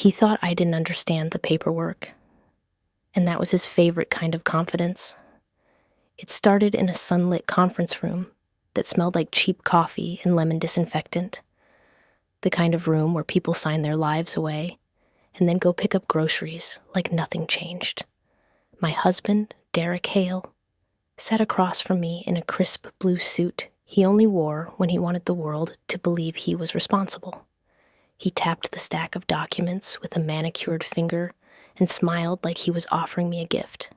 He thought I didn't understand the paperwork, and that was his favorite kind of confidence. It started in a sunlit conference room that smelled like cheap coffee and lemon disinfectant, the kind of room where people sign their lives away and then go pick up groceries like nothing changed. My husband, Derek Hale, sat across from me in a crisp blue suit he only wore when he wanted the world to believe he was responsible. He tapped the stack of documents with a manicured finger and smiled like he was offering me a gift.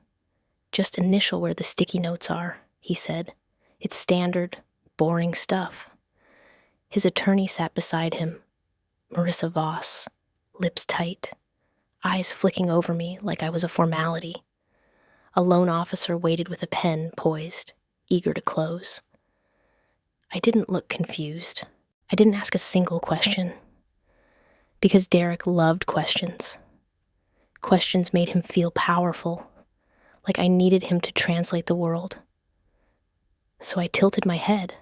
"Just initial where the sticky notes are," he said. "It's standard, boring stuff." His attorney sat beside him, Marissa Voss, lips tight, eyes flicking over me like I was a formality. A loan officer waited with a pen poised, eager to close. I didn't look confused. I didn't ask a single question. Because Derek loved questions. Questions made him feel powerful, like I needed him to translate the world. So I tilted my head,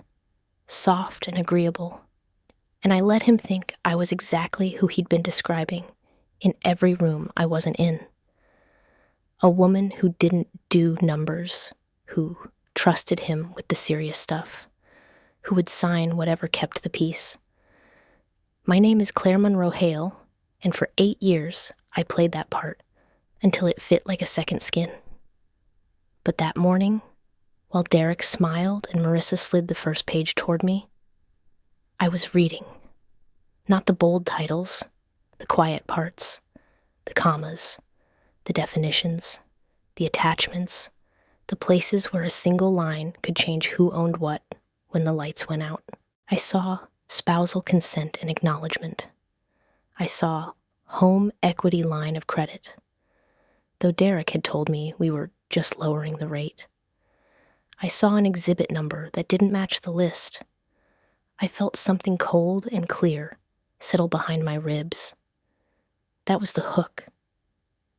soft and agreeable, and I let him think I was exactly who he'd been describing in every room I wasn't in. A woman who didn't do numbers, who trusted him with the serious stuff, who would sign whatever kept the peace. My name is Claire Monroe Hale, and for 8 years I played that part until it fit like a second skin. But that morning, while Derek smiled and Marissa slid the first page toward me, I was reading. Not the bold titles, the quiet parts, the commas, the definitions, the attachments, the places where a single line could change who owned what when the lights went out. I saw spousal consent and acknowledgement. I saw home equity line of credit, though Derek had told me we were just lowering the rate. I saw an exhibit number that didn't match the list. I felt something cold and clear settle behind my ribs. That was the hook.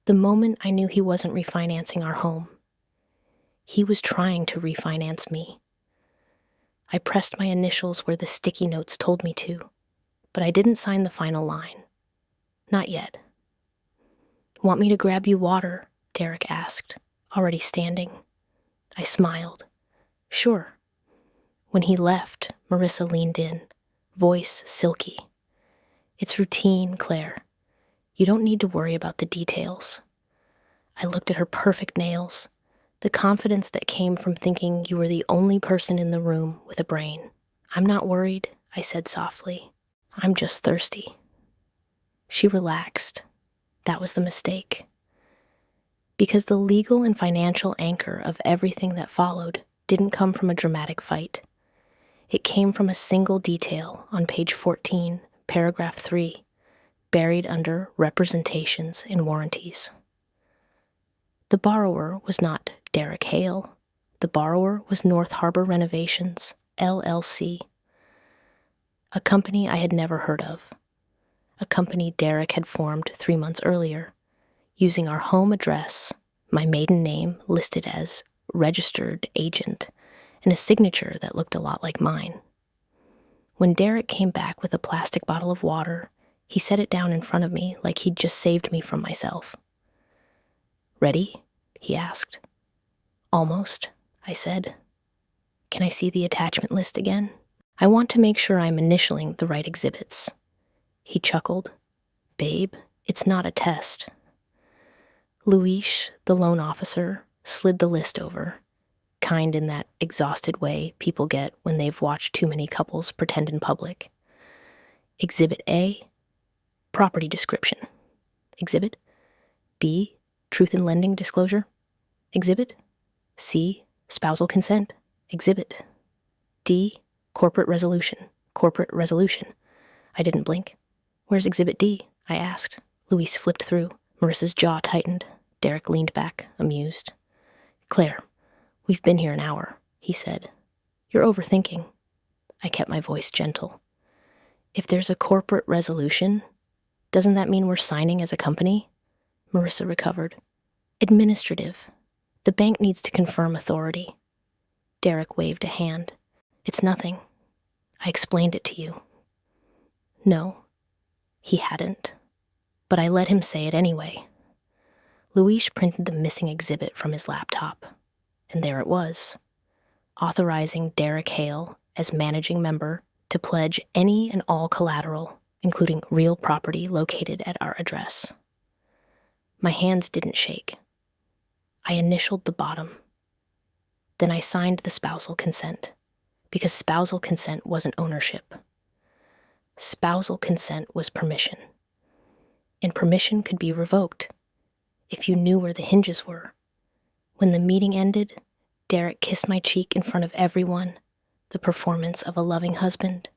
The moment I knew he wasn't refinancing our home. He was trying to refinance me. I pressed my initials where the sticky notes told me to, but I didn't sign the final line. Not yet. "Want me to grab you water?" Derek asked, already standing. I smiled. "Sure." When he left, Marissa leaned in, voice silky. "It's routine, Claire. You don't need to worry about the details." I looked at her perfect nails, the confidence that came from thinking you were the only person in the room with a brain. "I'm not worried," I said softly. "I'm just thirsty." She relaxed. That was the mistake. Because the legal and financial anchor of everything that followed didn't come from a dramatic fight. It came from a single detail on page 14, paragraph 3, buried under representations and warranties. The borrower was not Derek Hale. The borrower was North Harbor Renovations, LLC, a company I had never heard of, a company Derek had formed 3 months earlier, using our home address, my maiden name listed as registered agent, and a signature that looked a lot like mine. When Derek came back with a plastic bottle of water, he set it down in front of me like he'd just saved me from myself. "Ready?" he asked. "Almost," I said. "Can I see the attachment list again? I want to make sure I'm initialing the right exhibits." He chuckled. "Babe, it's not a test." Luis, the loan officer, slid the list over, kind in that exhausted way people get when they've watched too many couples pretend in public. Exhibit A, property description. Exhibit B, truth in lending disclosure. Exhibit C, spousal consent. Exhibit D, corporate resolution. Corporate resolution. I didn't blink. "Where's Exhibit D?" I asked. Luis flipped through. Marissa's jaw tightened. Derek leaned back, amused. "Claire, we've been here an hour," he said. "You're overthinking." I kept my voice gentle. "If there's a corporate resolution, doesn't that mean we're signing as a company?" Marissa recovered. "Administrative. The bank needs to confirm authority." Derek waved a hand. "It's nothing. I explained it to you." No, he hadn't. but I let him say it anyway. Luis printed the missing exhibit from his laptop, and there it was, authorizing Derek Hale as managing member to pledge any and all collateral, including real property located at our address. My hands didn't shake. I initialed the bottom. Then I signed the spousal consent, because spousal consent wasn't ownership. Spousal consent was permission. And permission could be revoked if you knew where the hinges were. When the meeting ended, Derek kissed my cheek in front of everyone, the performance of a loving husband.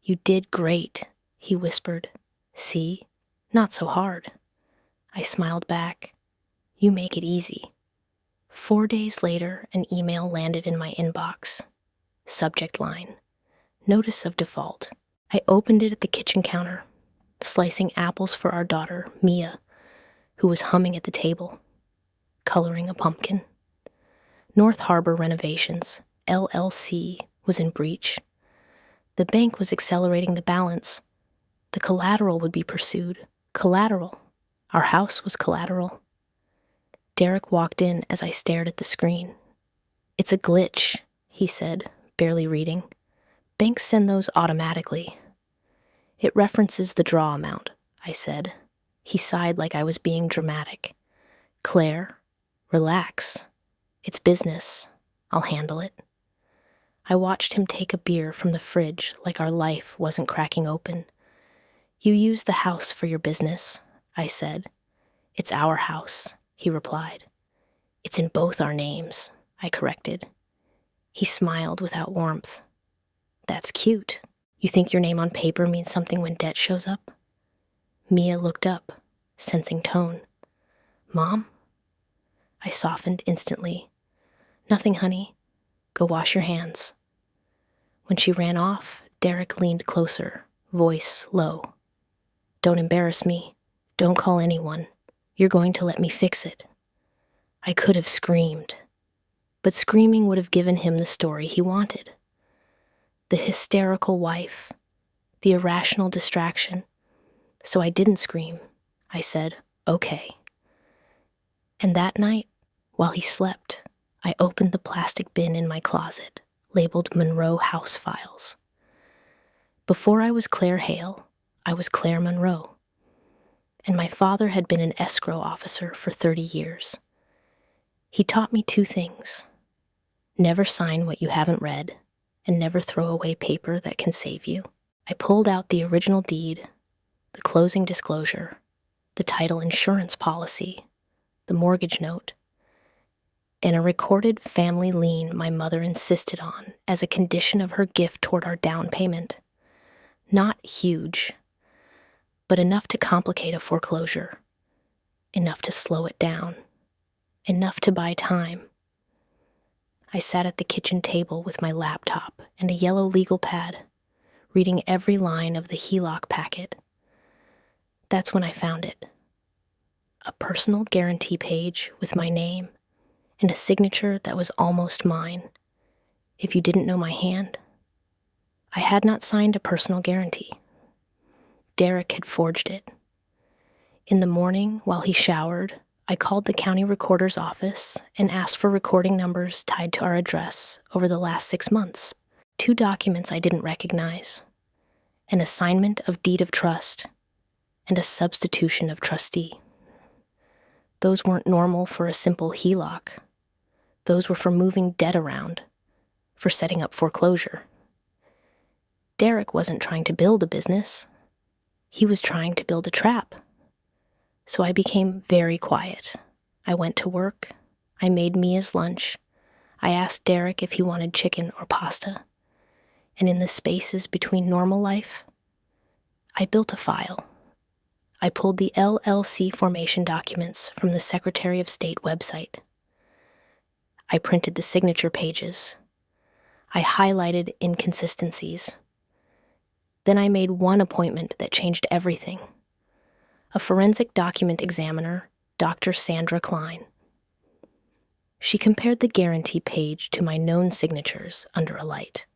"You did great," he whispered. "See? Not so hard." I smiled back. "You make it easy." 4 days later, an email landed in my inbox. Subject line: Notice of default. I opened it at the kitchen counter, slicing apples for our daughter, Mia, who was humming at the table, coloring a pumpkin. North Harbor Renovations, LLC, was in breach. The bank was accelerating the balance. The collateral would be pursued. Collateral. Our house was collateral. Derek walked in as I stared at the screen. "It's a glitch," he said, barely reading. "Banks send those automatically." "It references the draw amount," I said. He sighed like I was being dramatic. "Claire, relax. It's business. I'll handle it." I watched him take a beer from the fridge like our life wasn't cracking open. "You use the house for your business," I said. "It's our house," he replied. "It's in both our names," I corrected. He smiled without warmth. "That's cute. You think your name on paper means something when debt shows up?" Mia looked up, sensing tone. "Mom?" I softened instantly. "Nothing, honey. Go wash your hands." When she ran off, Derek leaned closer, voice low. "Don't embarrass me. Don't call anyone. You're going to let me fix it." I could have screamed, but screaming would have given him the story he wanted. The hysterical wife, the irrational distraction. So I didn't scream. I said, "Okay." And that night, while he slept, I opened the plastic bin in my closet, labeled Monroe House Files. Before I was Claire Hale, I was Claire Monroe. And my father had been an escrow officer for 30 years. He taught me 2 things. Never sign what you haven't read, and never throw away paper that can save you. I pulled out the original deed, the closing disclosure, the title insurance policy, the mortgage note, and a recorded family lien my mother insisted on as a condition of her gift toward our down payment. Not huge, but enough to complicate a foreclosure, enough to slow it down, enough to buy time. I sat at the kitchen table with my laptop and a yellow legal pad, reading every line of the HELOC packet. That's when I found it. A personal guarantee page with my name and a signature that was almost mine. If you didn't know my hand, I had not signed a personal guarantee. Derek had forged it. In the morning, while he showered, I called the county recorder's office and asked for recording numbers tied to our address over the last 6 months. 2 documents I didn't recognize: an assignment of deed of trust and a substitution of trustee. Those weren't normal for a simple HELOC. Those were for moving debt around, for setting up foreclosure. Derek wasn't trying to build a business. He was trying to build a trap. So I became very quiet. I went to work. I made Mia's lunch. I asked Derek if he wanted chicken or pasta. And in the spaces between normal life, I built a file. I pulled the LLC formation documents from the Secretary of State website. I printed the signature pages. I highlighted inconsistencies. Then I made one appointment that changed everything. A forensic document examiner, Dr. Sandra Klein. She compared the guarantee page to my known signatures under a light.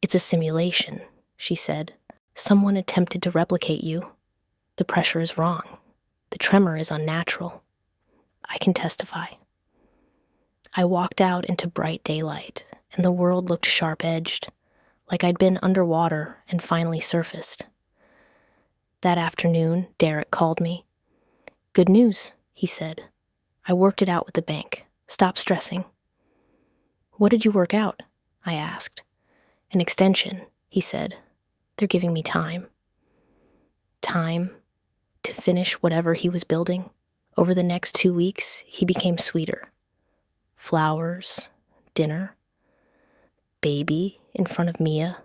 "It's a simulation," she said. "Someone attempted to replicate you. The pressure is wrong. The tremor is unnatural. I can testify. I walked out into bright daylight, and the world looked sharp-edged, like I'd been underwater and finally surfaced. That afternoon, Derek called me. "Good news," he said. "I worked it out with the bank. Stop stressing." "What did you work out?" I asked. "An extension," he said. "They're giving me time." Time to finish whatever he was building. Over the next 2 weeks, he became sweeter. Flowers, dinner, baby in front of Mia,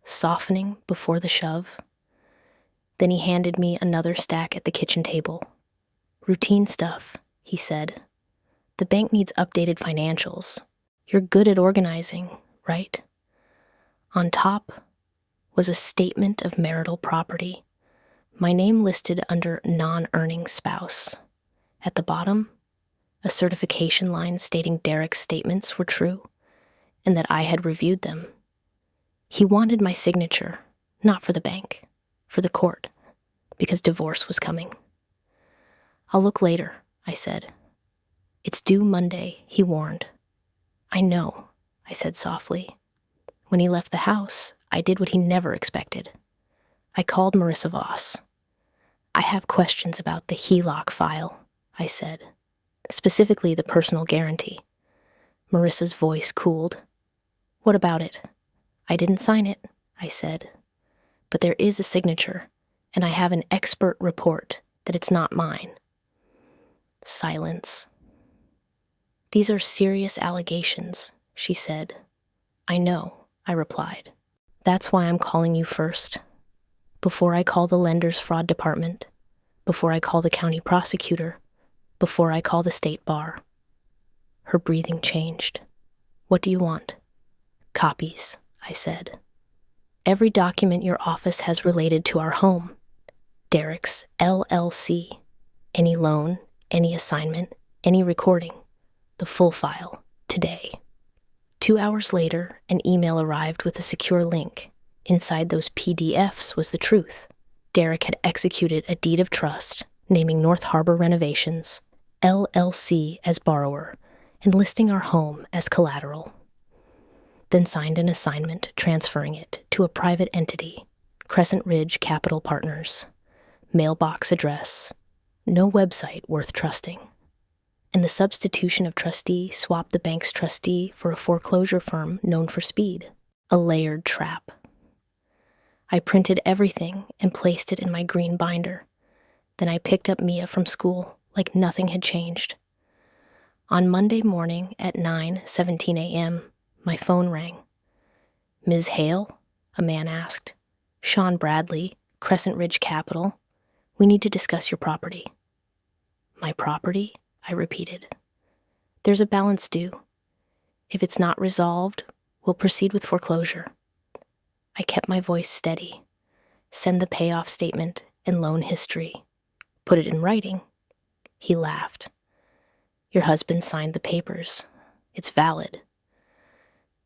softening before the shove. Then he handed me another stack at the kitchen table. "Routine stuff," he said. "The bank needs updated financials. You're good at organizing, right?" On top was a statement of marital property, my name listed under non-earning spouse. At the bottom, a certification line stating Derek's statements were true and that I had reviewed them. He wanted my signature, not for the bank, for the court, because divorce was coming. "I'll look later," I said. "It's due Monday," he warned. "I know," I said softly. When he left the house, I did what he never expected. I called Marissa Voss. "I have questions about the HELOC file," I said, "specifically the personal guarantee." Marissa's voice cooled. "What about it?" "I didn't sign it," I said, "but there is a signature, and I have an expert report that it's not mine." Silence. "These are serious allegations," she said. "I know," I replied. "That's why I'm calling you first. Before I call the lender's fraud department, before I call the county prosecutor, before I call the state bar." Her breathing changed. "What do you want?" "Copies," I said. "Every document your office has related to our home. Derek's LLC. Any loan, any assignment, any recording. The full file, today." 2 hours later, an email arrived with a secure link. Inside those PDFs was the truth. Derek had executed a deed of trust, naming North Harbor Renovations, LLC as borrower, and listing our home as collateral. Then signed an assignment transferring it to a private entity, Crescent Ridge Capital Partners. Mailbox address. No website worth trusting. And the substitution of trustee swapped the bank's trustee for a foreclosure firm known for speed. A layered trap. I printed everything and placed it in my green binder. Then I picked up Mia from school like nothing had changed. On Monday morning at 9:17 a.m., my phone rang. "Ms. Hale?" a man asked. "Sean Bradley, Crescent Ridge Capital. We need to discuss your property." "My property?" I repeated. "There's a balance due. If it's not resolved, we'll proceed with foreclosure." I kept my voice steady. "Send the payoff statement and loan history. Put it in writing." He laughed. "Your husband signed the papers. It's valid."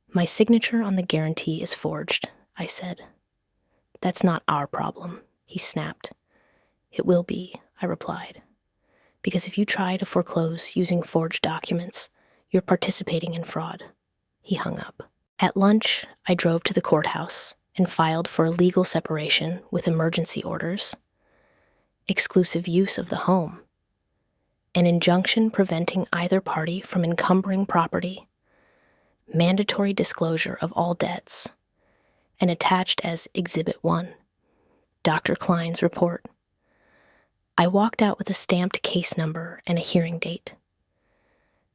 "My signature on the guarantee is forged," I said. "That's not our problem," he snapped. "It will be," I replied. "Because if you try to foreclose using forged documents, you're participating in fraud." He hung up. At lunch, I drove to the courthouse and filed for a legal separation with emergency orders, exclusive use of the home, an injunction preventing either party from encumbering property, mandatory disclosure of all debts, and attached as Exhibit 1, Dr. Klein's report. I walked out with a stamped case number and a hearing date.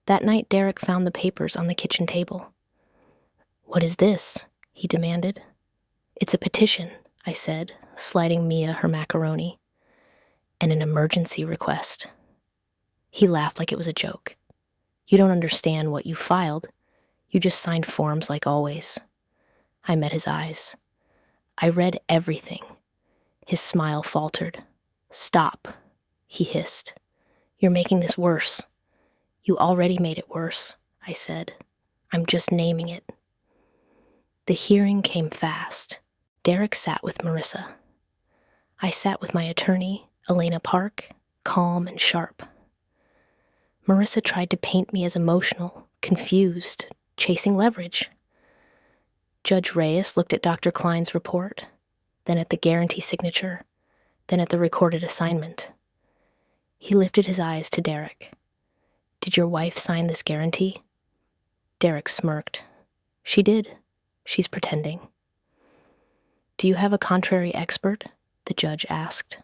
That night, Derek found the papers on the kitchen table. "What is this?" he demanded. "It's a petition," I said, sliding Mia her macaroni, "and an emergency request." He laughed like it was a joke. "You don't understand what you filed. You just signed forms like always." I met his eyes. I read everything. His smile faltered. "Stop," he hissed. "You're making this worse." "You already made it worse," I said. "I'm just naming it." The hearing came fast. Derek sat with Marissa. I sat with my attorney, Elena Park, calm and sharp. Marissa tried to paint me as emotional, confused, chasing leverage. Judge Reyes looked at Dr. Klein's report, then at the guarantee signature, then at the recorded assignment. He lifted his eyes to Derek. "Did your wife sign this guarantee?" Derek smirked. "She did. She's pretending." "Do you have a contrary expert?" the judge asked.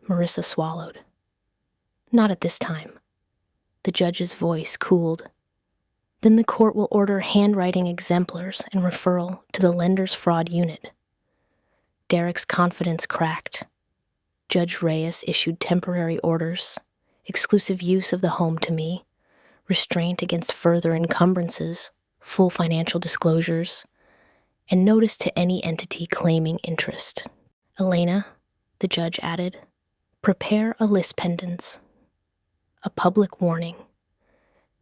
Marissa swallowed. "Not at this time." The judge's voice cooled. "Then the court will order handwriting exemplars and referral to the lender's fraud unit." Derek's confidence cracked. Judge Reyes issued temporary orders, exclusive use of the home to me, restraint against further encumbrances, full financial disclosures, and notice to any entity claiming interest. "Elena," the judge added, "prepare a lis pendens, a public warning.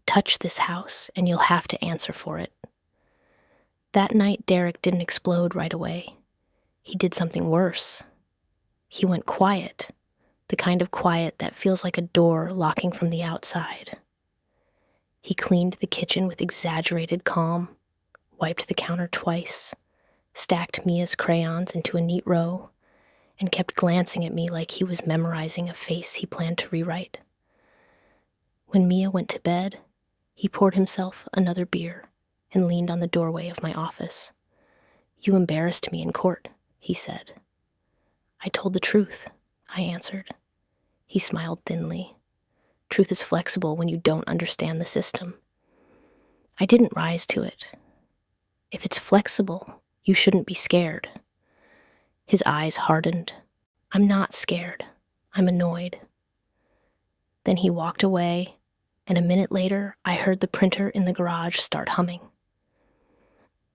Touch this house and you'll have to answer for it." That night, Derek didn't explode right away. He did something worse. He went quiet, the kind of quiet that feels like a door locking from the outside. He cleaned the kitchen with exaggerated calm, wiped the counter twice, stacked Mia's crayons into a neat row, and kept glancing at me like he was memorizing a face he planned to rewrite. When Mia went to bed, he poured himself another beer and leaned on the doorway of my office. "You embarrassed me in court," he said. "I told the truth," I answered. He smiled thinly. "Truth is flexible when you don't understand the system." I didn't rise to it. "If it's flexible, you shouldn't be scared." His eyes hardened. "I'm not scared. I'm annoyed." Then he walked away, and a minute later, I heard the printer in the garage start humming.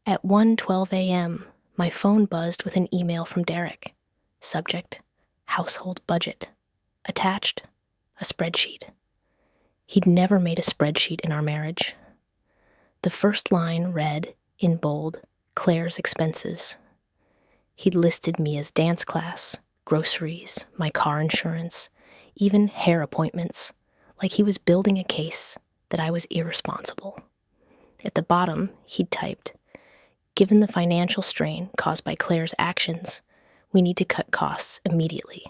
At 1:12 a.m., my phone buzzed with an email from Derek. Subject, household budget. Attached, a spreadsheet. He'd never made a spreadsheet in our marriage. The first line read, in bold, Claire's expenses. He'd listed Mia's dance class, groceries, my car insurance, even hair appointments, like he was building a case that I was irresponsible. At the bottom, he'd typed, "Given the financial strain caused by Claire's actions, we need to cut costs immediately."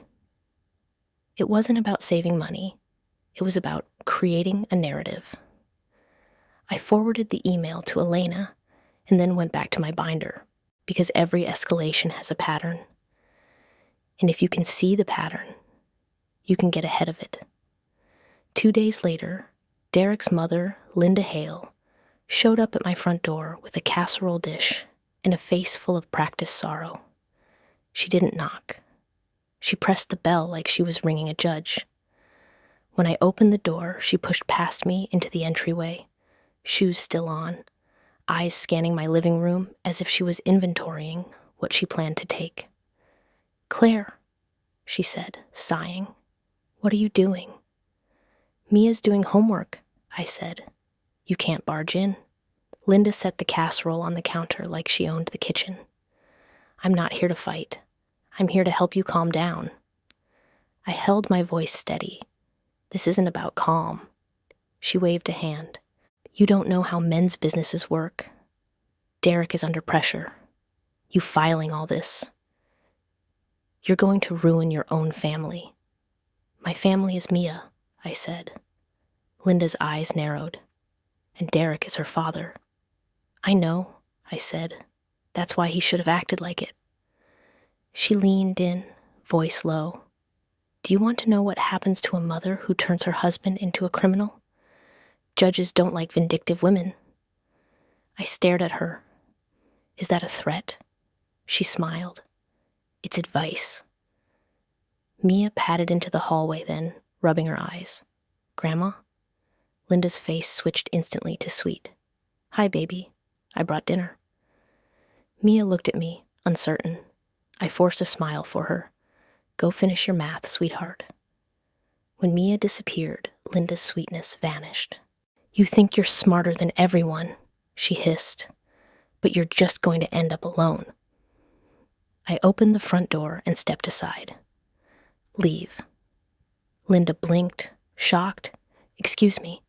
It wasn't about saving money. It was about creating a narrative. I forwarded the email to Elena and then went back to my binder, because every escalation has a pattern. And if you can see the pattern, you can get ahead of it. 2 days later, Derek's mother, Linda Hale, showed up at my front door with a casserole dish and a face full of practiced sorrow. She didn't knock. She pressed the bell like she was ringing a judge. When I opened the door, she pushed past me into the entryway, shoes still on, eyes scanning my living room as if she was inventorying what she planned to take. "Claire," she said, sighing, "what are you doing?" "Mia's doing homework," I said. "You can't barge in." Linda set the casserole on the counter like she owned the kitchen. "I'm not here to fight. I'm here to help you calm down." I held my voice steady. "This isn't about calm." She waved a hand. "You don't know how men's businesses work. Derek is under pressure. You filing all this. You're going to ruin your own family." "My family is Mia," I said. Linda's eyes narrowed. "And Derek is her father." "I know," I said. "That's why he should have acted like it." She leaned in, voice low. "Do you want to know what happens to a mother who turns her husband into a criminal? Judges don't like vindictive women." I stared at her. "Is that a threat?" She smiled. "It's advice." Mia padded into the hallway then, rubbing her eyes. "Grandma?" Linda's face switched instantly to sweet. "Hi, baby. I brought dinner." Mia looked at me, uncertain. I forced a smile for her. "Go finish your math, sweetheart." When Mia disappeared, Linda's sweetness vanished. "You think you're smarter than everyone," she hissed, "but you're just going to end up alone." I opened the front door and stepped aside. Leave. Linda blinked, shocked. Excuse me.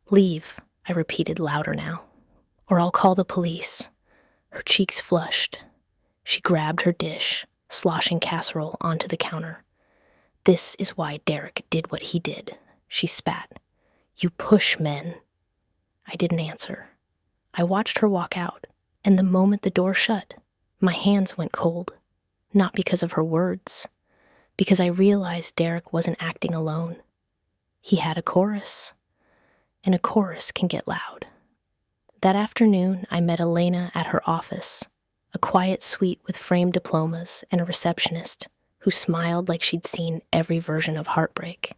Leave, I repeated louder now, or I'll call the police. Her cheeks flushed. She grabbed her dish, sloshing casserole onto the counter. This is why Derek did what he did, she spat. You push men. I didn't answer. I watched her walk out, and the moment the door shut, my hands went cold. Not because of her words, because I realized Derek wasn't acting alone. He had a chorus, and a chorus can get loud. That afternoon, I met Elena at her office, a quiet suite with framed diplomas and a receptionist who smiled like she'd seen every version of heartbreak.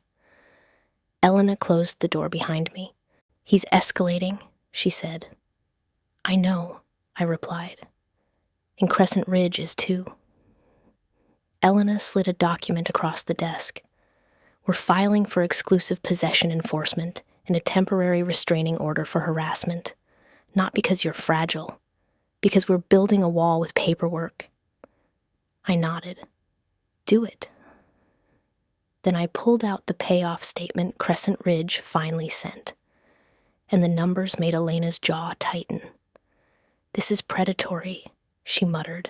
Elena closed the door behind me. He's escalating, she said. I know, I replied. And Crescent Ridge is too. Elena slid a document across the desk. We're filing for exclusive possession enforcement and a temporary restraining order for harassment. Not because you're fragile, because we're building a wall with paperwork. I nodded. Do it. Then I pulled out the payoff statement Crescent Ridge finally sent, and the numbers made Elena's jaw tighten. This is predatory, she muttered.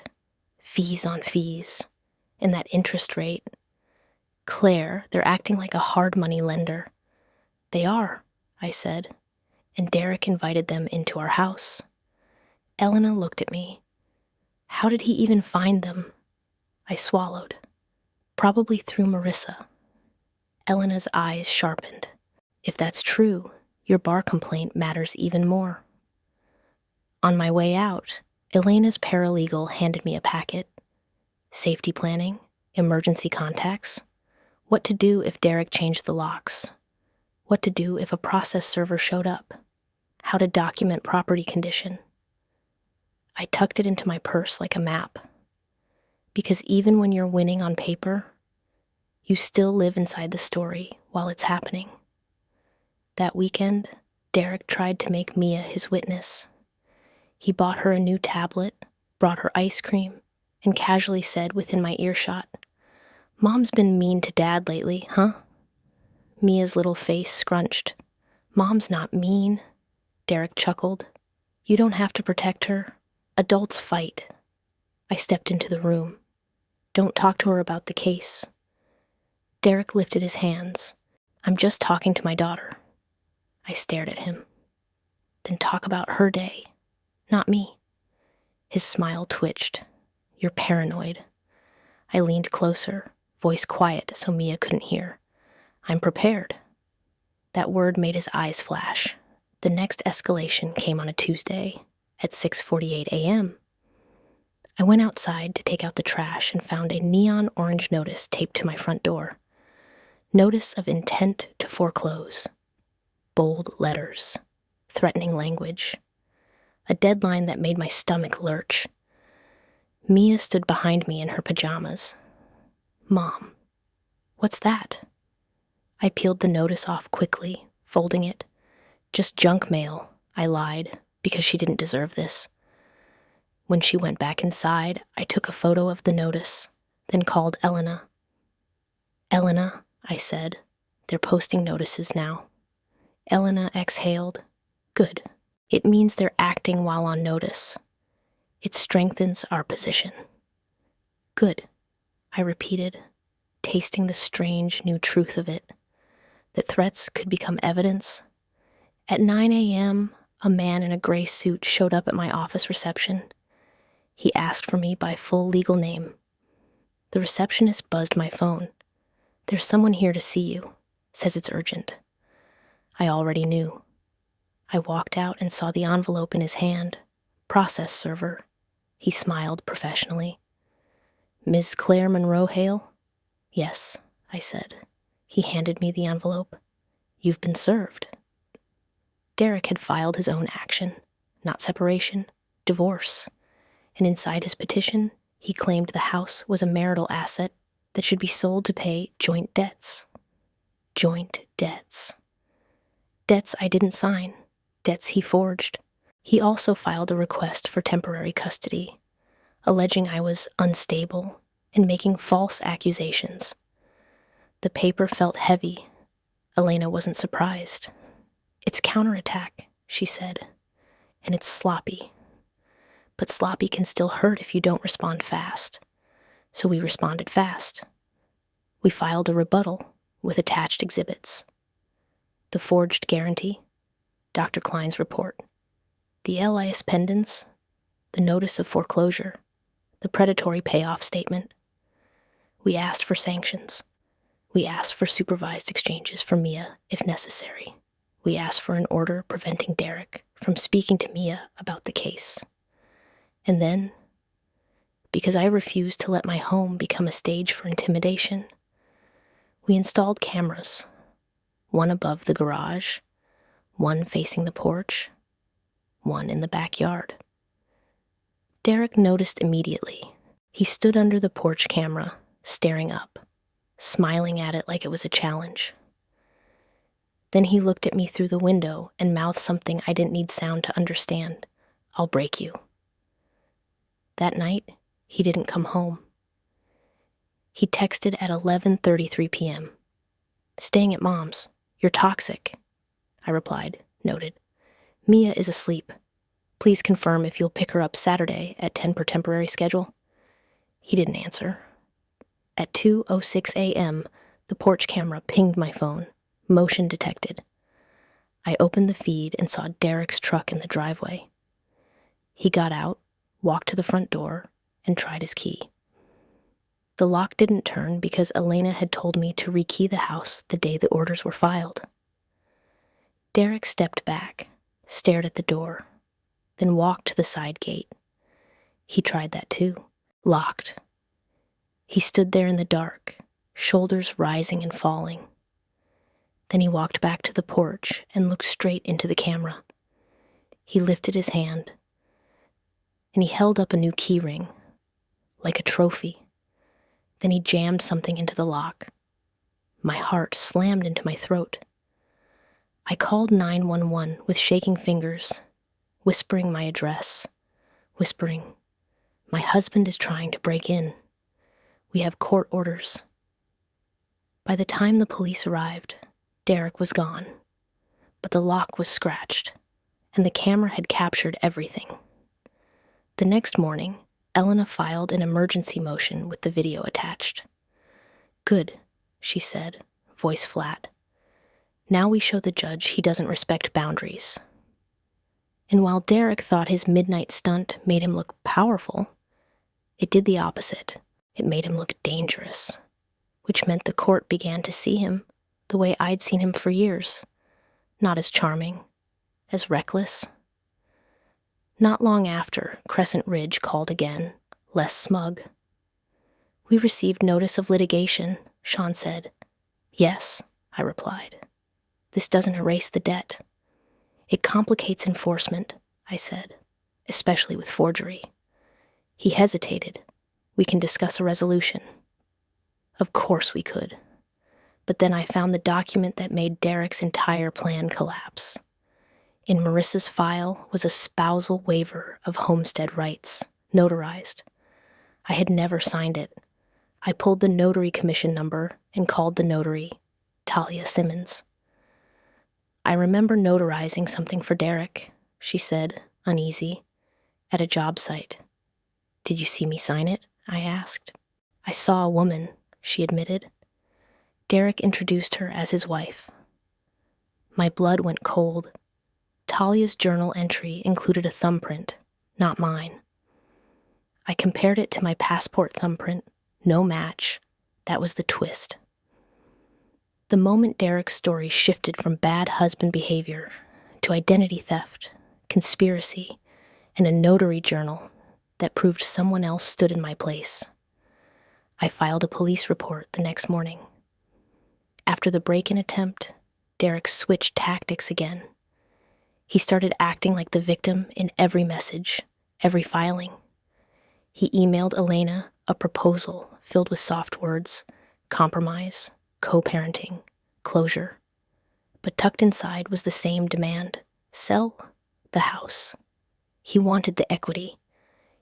Fees on fees. And that interest rate. Claire, they're acting like a hard money lender. They are, I said, and Derek invited them into our house. Elena looked at me. How did he even find them? I swallowed. Probably through Marissa. Elena's eyes sharpened. If that's true, your bar complaint matters even more. On my way out, Elena's paralegal handed me a packet. Safety planning, emergency contacts, what to do if Derek changed the locks, what to do if a process server showed up, how to document property condition. I tucked it into my purse like a map, because even when you're winning on paper, you still live inside the story while it's happening. That weekend, Derek tried to make Mia his witness. He bought her a new tablet, brought her ice cream, and casually said within my earshot, Mom's been mean to Dad lately, huh? Mia's little face scrunched. Mom's not mean, Derek chuckled. You don't have to protect her. Adults fight. I stepped into the room. Don't talk to her about the case. Derek lifted his hands. I'm just talking to my daughter. I stared at him. Then talk about her day, not me. His smile twitched. You're paranoid. I leaned closer, voice quiet so Mia couldn't hear. I'm prepared. That word made his eyes flash. The next escalation came on a Tuesday at 6:48 a.m. I went outside to take out the trash and found a neon orange notice taped to my front door. Notice of intent to foreclose. Bold letters. Threatening language. A deadline that made my stomach lurch. Mia stood behind me in her pajamas. Mom, what's that? I peeled the notice off quickly, folding it. Just junk mail, I lied, because she didn't deserve this. When she went back inside, I took a photo of the notice, then called Elena. Elena, I said, they're posting notices now. Elena exhaled. Good. It means they're acting while on notice. It strengthens our position. Good, I repeated, tasting the strange new truth of it, that threats could become evidence. At 9 a.m., a man in a gray suit showed up at my office reception. He asked for me by full legal name. The receptionist buzzed my phone. There's someone here to see you. Says it's urgent. I already knew. I walked out and saw the envelope in his hand. Process server. He smiled professionally. Ms. Claire Monroe Hale? Yes, I said. He handed me the envelope. You've been served. Derek had filed his own action, not separation, divorce. And inside his petition, he claimed the house was a marital asset that should be sold to pay joint debts. Joint debts. Debts I didn't sign. Debts he forged. He also filed a request for temporary custody, alleging I was unstable and making false accusations. The paper felt heavy. Elena wasn't surprised. "It's counterattack," she said, "and it's sloppy. But sloppy can still hurt if you don't respond fast." So we responded fast. We filed a rebuttal with attached exhibits: the forged guarantee, Dr. Klein's report, the LIS pendants, the notice of foreclosure, the predatory payoff statement. We asked for sanctions. We asked for supervised exchanges for Mia if necessary. We asked for an order preventing Derek from speaking to Mia about the case. And then, because I refused to let my home become a stage for intimidation, we installed cameras, one above the garage, one facing the porch, one in the backyard. Derek noticed immediately. He stood under the porch camera, staring up, smiling at it like it was a challenge. Then he looked at me through the window and mouthed something I didn't need sound to understand. "I'll break you." That night, he didn't come home. He texted at 11:33 p.m. "Staying at Mom's. You're toxic." I replied, noted. "Mia is asleep. Please confirm if you'll pick her up Saturday at 10 per temporary schedule." He didn't answer. At 2:06 a.m., the porch camera pinged my phone. Motion detected. I opened the feed and saw Derek's truck in the driveway. He got out, walked to the front door, and tried his key. The lock didn't turn because Elena had told me to rekey the house the day the orders were filed. Derek stepped back, stared at the door, then walked to the side gate. He tried that too. Locked. He stood there in the dark, shoulders rising and falling. Then he walked back to the porch and looked straight into the camera. He lifted his hand, and he held up a new key ring, like a trophy. Then he jammed something into the lock. My heart slammed into my throat. I called 911 with shaking fingers, whispering my address, whispering, "My husband is trying to break in. We have court orders." By the time the police arrived, Derek was gone, but the lock was scratched, and the camera had captured everything. The next morning, Elena filed an emergency motion with the video attached. "Good," she said, voice flat. "Now we show the judge he doesn't respect boundaries." And while Derek thought his midnight stunt made him look powerful, it did the opposite. It made him look dangerous, which meant the court began to see him the way I'd seen him for years, not as charming, as reckless. Not long after, Crescent Ridge called again, less smug. "We received notice of litigation," Sean said. "Yes," I replied. "This doesn't erase the debt." "It complicates enforcement," I said, "especially with forgery." He hesitated. "We can discuss a resolution." Of course we could. But then I found the document that made Derek's entire plan collapse. In Marissa's file was a spousal waiver of homestead rights, notarized. I had never signed it. I pulled the notary commission number and called the notary, Talia Simmons. "I remember notarizing something for Derek," she said, uneasy, "at a job site." "Did you see me sign it?" I asked. "I saw a woman," she admitted. Derek introduced her as his wife. My blood went cold. Talia's journal entry included a thumbprint, not mine. I compared it to my passport thumbprint, no match. That was the twist. The moment Derek's story shifted from bad husband behavior to identity theft, conspiracy, and a notary journal that proved someone else stood in my place. I filed a police report the next morning. After the break-in attempt, Derek switched tactics again. He started acting like the victim in every message, every filing. He emailed Elena a proposal filled with soft words, compromise, co-parenting, closure. But tucked inside was the same demand: sell the house. He wanted the equity.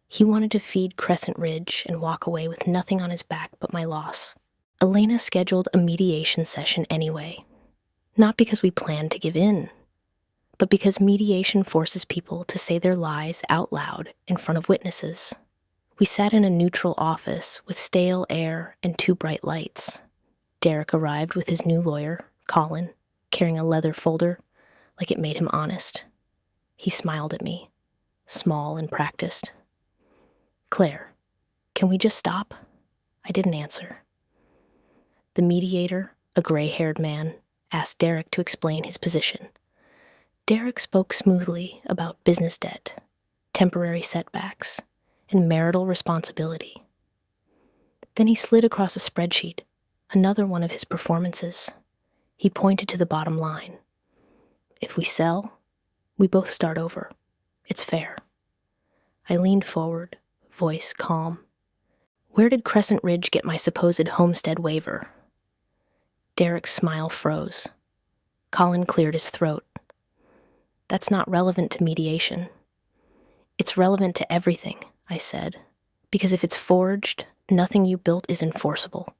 He wanted to feed Crescent Ridge and walk away with nothing on his back but my loss. Elena scheduled a mediation session anyway, not because we planned to give in, but because mediation forces people to say their lies out loud in front of witnesses. We sat in a neutral office with stale air and 2 bright lights. Derek arrived with his new lawyer, Colin, carrying a leather folder like it made him honest. He smiled at me, small and practiced. "Claire, can we just stop?" I didn't answer. The mediator, a gray-haired man, asked Derek to explain his position. Derek spoke smoothly about business debt, temporary setbacks, and marital responsibility. Then he slid across a spreadsheet, another one of his performances. He pointed to the bottom line. "If we sell, we both start over. It's fair." I leaned forward, voice calm. "Where did Crescent Ridge get my supposed homestead waiver?" Derek's smile froze. Colin cleared his throat. "That's not relevant to mediation." "It's relevant to everything," I said, "because if it's forged, nothing you built is enforceable."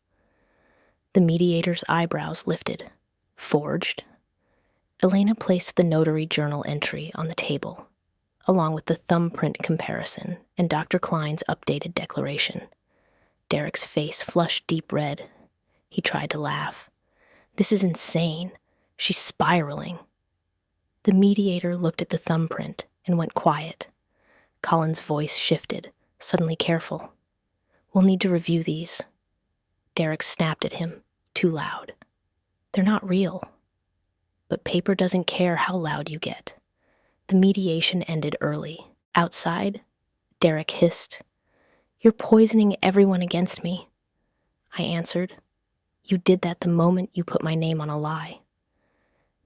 The mediator's eyebrows lifted. "Forged?" Elena placed the notary journal entry on the table, along with the thumbprint comparison and Dr. Klein's updated declaration. Derek's face flushed deep red. He tried to laugh. "This is insane. She's spiraling." The mediator looked at the thumbprint and went quiet. Colin's voice shifted, suddenly careful. "We'll need to review these." Derek snapped at him, too loud. "They're not real." But paper doesn't care how loud you get. The mediation ended early. Outside, Derek hissed, "You're poisoning everyone against me." I answered, "You did that the moment you put my name on a lie."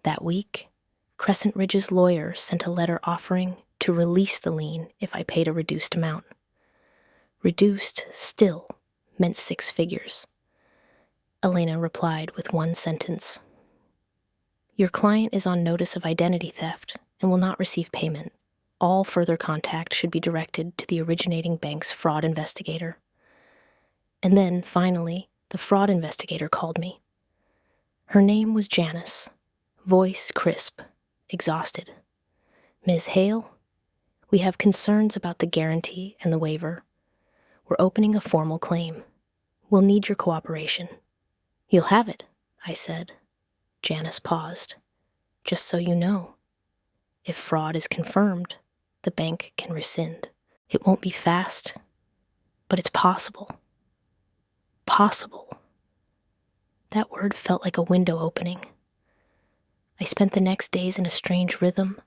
That week, Crescent Ridge's lawyer sent a letter offering to release the lien if I paid a reduced amount. Reduced still meant 6 figures. Elena replied with one sentence. "Your client is on notice of identity theft and will not receive payment. All further contact should be directed to the originating bank's fraud investigator." And then, finally, the fraud investigator called me. Her name was Janice, voice crisp, exhausted. "Ms. Hale, we have concerns about the guarantee and the waiver. We're opening a formal claim. We'll need your cooperation." "You'll have it," I said. Janice paused. "Just so you know, if fraud is confirmed, the bank can rescind. It won't be fast, but it's possible." Possible. That word felt like a window opening. I spent the next days in a strange rhythm,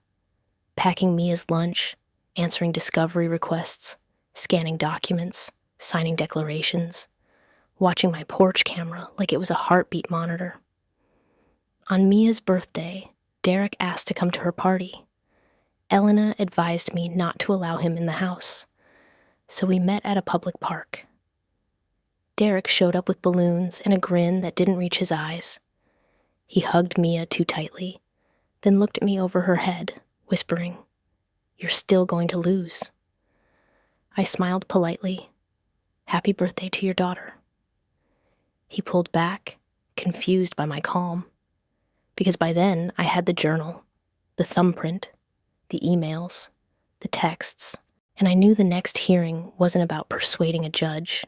packing Mia's lunch, answering discovery requests, scanning documents, signing declarations, watching my porch camera like it was a heartbeat monitor. On Mia's birthday, Derek asked to come to her party. Elena advised me not to allow him in the house, so we met at a public park. Derek showed up with balloons and a grin that didn't reach his eyes. He hugged Mia too tightly, then looked at me over her head, whispering, "You're still going to lose." I smiled politely. "Happy birthday to your daughter." He pulled back, confused by my calm, because by then I had the journal, the thumbprint, the emails, the texts, and I knew the next hearing wasn't about persuading a judge.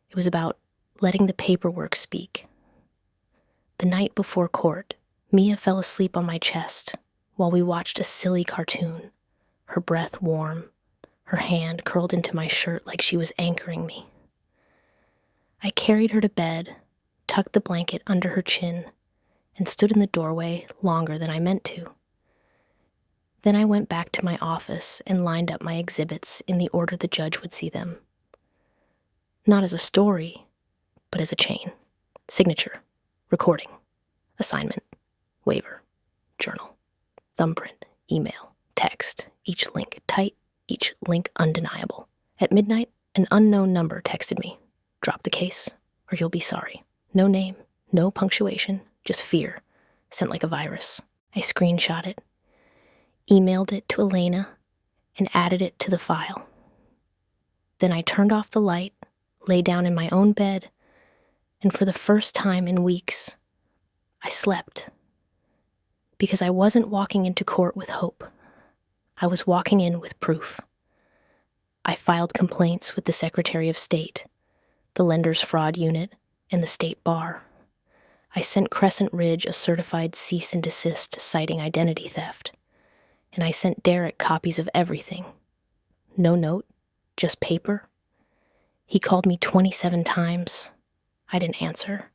It was about letting the paperwork speak. The night before court, Mia fell asleep on my chest while we watched a silly cartoon, her breath warm, her hand curled into my shirt like she was anchoring me. I carried her to bed, tucked the blanket under her chin, and stood in the doorway longer than I meant to. Then I went back to my office and lined up my exhibits in the order the judge would see them. Not as a story, but as a chain. Signature, recording, assignment, waiver, journal, thumbprint, email, text, each link tight, each link undeniable. At midnight, an unknown number texted me. "Drop the case, or you'll be sorry." No name, no punctuation, just fear, sent like a virus. I screenshot it, emailed it to Elena, and added it to the file. Then I turned off the light, lay down in my own bed, And for the first time in weeks, I slept. Because I wasn't walking into court with hope. I was walking in with proof. I filed complaints with the Secretary of State, the Lenders Fraud Unit, and the State Bar. I sent Crescent Ridge a certified cease and desist citing identity theft. And I sent Derek copies of everything. No note, just paper. He called me 27 times. I didn't answer.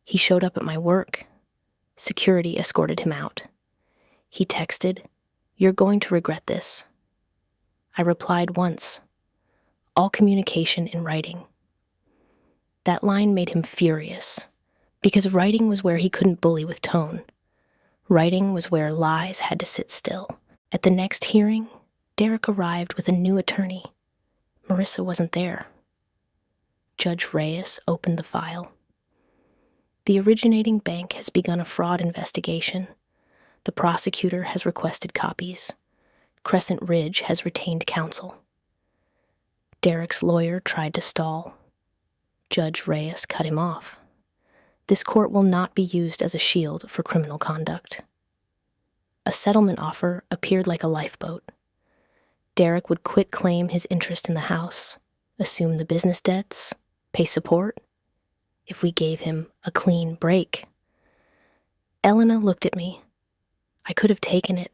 He showed up at my work. Security escorted him out. He texted, "You're going to regret this." I replied once. All communication in writing. That line made him furious, because writing was where he couldn't bully with tone. Writing was where lies had to sit still. At the next hearing, Derek arrived with a new attorney. Marissa wasn't there. Judge Reyes opened the file. The originating bank has begun a fraud investigation. The prosecutor has requested copies. Crescent Ridge has retained counsel. Derek's lawyer tried to stall. Judge Reyes cut him off. This court will not be used as a shield for criminal conduct. A settlement offer appeared like a lifeboat. Derek would quit claim his interest in the house, assume the business debts, pay support, if we gave him a clean break. Elena looked at me. I could have taken it,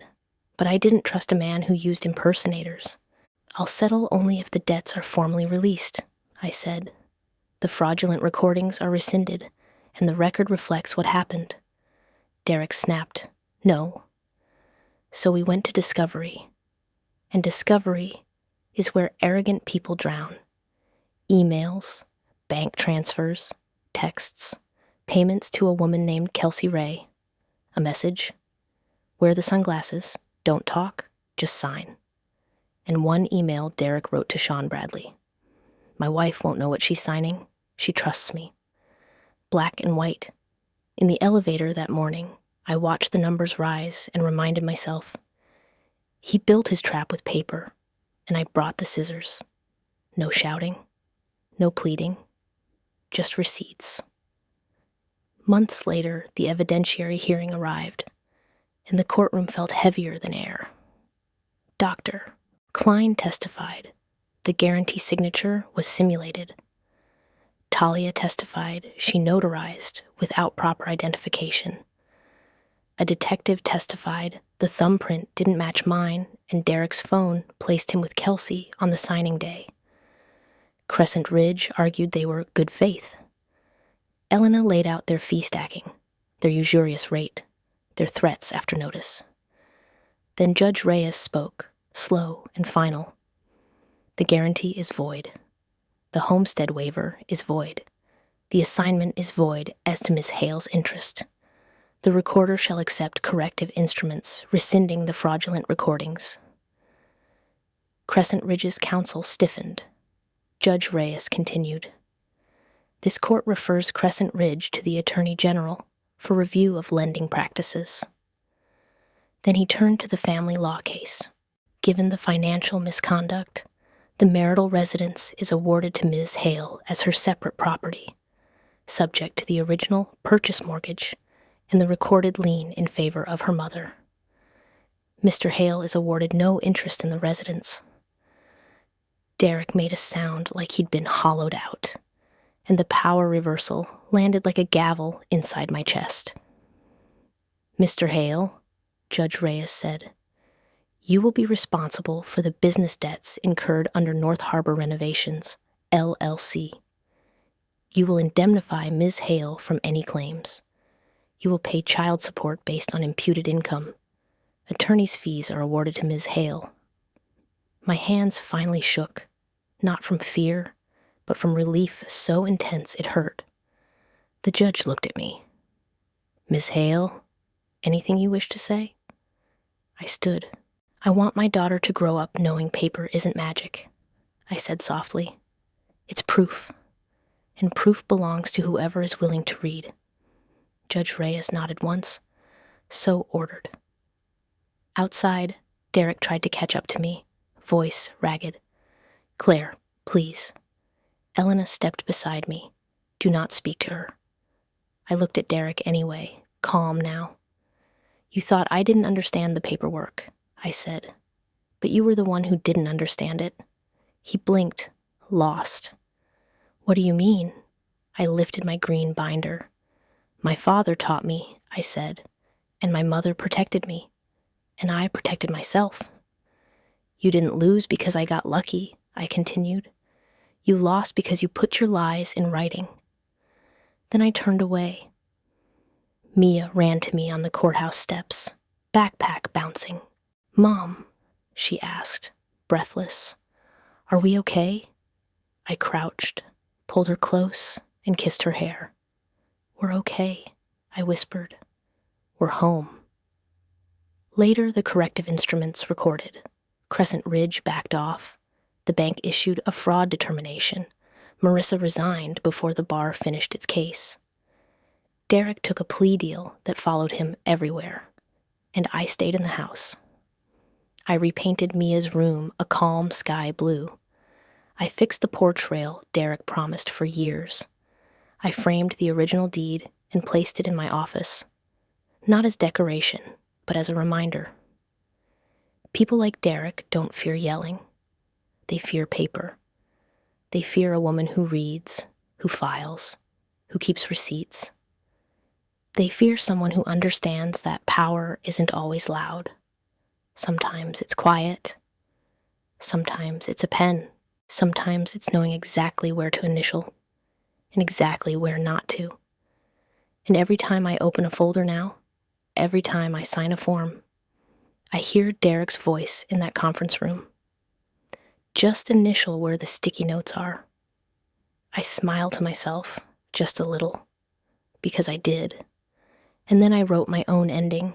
but I didn't trust a man who used impersonators. "I'll settle only if the debts are formally released," I said. "The fraudulent recordings are rescinded, and the record reflects what happened." Derek snapped, "No." So we went to discovery. And discovery is where arrogant people drown. Emails, bank transfers, texts, payments to a woman named Kelsey Ray. A message: "Wear the sunglasses, don't talk, just sign." And one email Derek wrote to Sean Bradley. "My wife won't know what she's signing. She trusts me." Black and white. In the elevator that morning, I watched the numbers rise and reminded myself, he built his trap with paper, and I brought the scissors. No shouting, no pleading, just receipts. Months later, the evidentiary hearing arrived, and the courtroom felt heavier than air. Dr. Klein testified the guarantee signature was simulated. Talia testified she notarized without proper identification. A detective testified the thumbprint didn't match mine, and Derek's phone placed him with Kelsey on the signing day. Crescent Ridge argued they were good faith. Elena laid out their fee stacking, their usurious rate, their threats after notice. Then Judge Reyes spoke, slow and final. "The guarantee is void. The homestead waiver is void. The assignment is void as to Miss Hale's interest. The recorder shall accept corrective instruments rescinding the fraudulent recordings." Crescent Ridge's counsel stiffened. Judge Reyes continued. "This court refers Crescent Ridge to the Attorney General for review of lending practices." Then he turned to the family law case. Given the financial misconduct, the marital residence is awarded to Ms. Hale as her separate property, subject to the original purchase mortgage and the recorded lien in favor of her mother. Mr. Hale is awarded no interest in the residence. Derek made a sound like he'd been hollowed out, and the power reversal landed like a gavel inside my chest. "Mr. Hale," Judge Reyes said, "you will be responsible for the business debts incurred under North Harbor Renovations, LLC. You will indemnify Ms. Hale from any claims. You will pay child support based on imputed income. Attorney's fees are awarded to Ms. Hale." My hands finally shook, not from fear, but from relief so intense it hurt. The judge looked at me. "Ms. Hale, anything you wish to say?" I stood. "I want my daughter to grow up knowing paper isn't magic," I said softly. "It's proof, and proof belongs to whoever is willing to read." Judge Reyes nodded once, so ordered. Outside, Derek tried to catch up to me, voice ragged. "Claire, please." Elena stepped beside me. Do not speak to her. I looked at Derek anyway, calm now. You thought I didn't understand the paperwork, I said. But you were the one who didn't understand it. He blinked, lost. What do you mean? I lifted my green binder. My father taught me, I said, and my mother protected me, and I protected myself. You didn't lose because I got lucky, I continued. You lost because you put your lies in writing. Then I turned away. Mia ran to me on the courthouse steps, backpack bouncing. Mom, she asked, breathless, are we okay? I crouched, pulled her close, and kissed her hair. We're okay, I whispered. We're home. Later, the corrective instruments recorded. Crescent Ridge backed off. The bank issued a fraud determination. Marissa resigned before the bar finished its case. Derek took a plea deal that followed him everywhere, and I stayed in the house. I repainted Mia's room a calm sky blue. I fixed the porch rail Derek promised for years. I framed the original deed and placed it in my office, not as decoration, but as a reminder. People like Derek don't fear yelling. They fear paper. They fear a woman who reads, who files, who keeps receipts. They fear someone who understands that power isn't always loud. Sometimes it's quiet. Sometimes it's a pen. Sometimes it's knowing exactly where to initial and exactly where not to. And every time I open a folder now, every time I sign a form, I hear Derek's voice in that conference room. Just initial where the sticky notes are. I smile to myself, just a little, because I did. And then I wrote my own ending,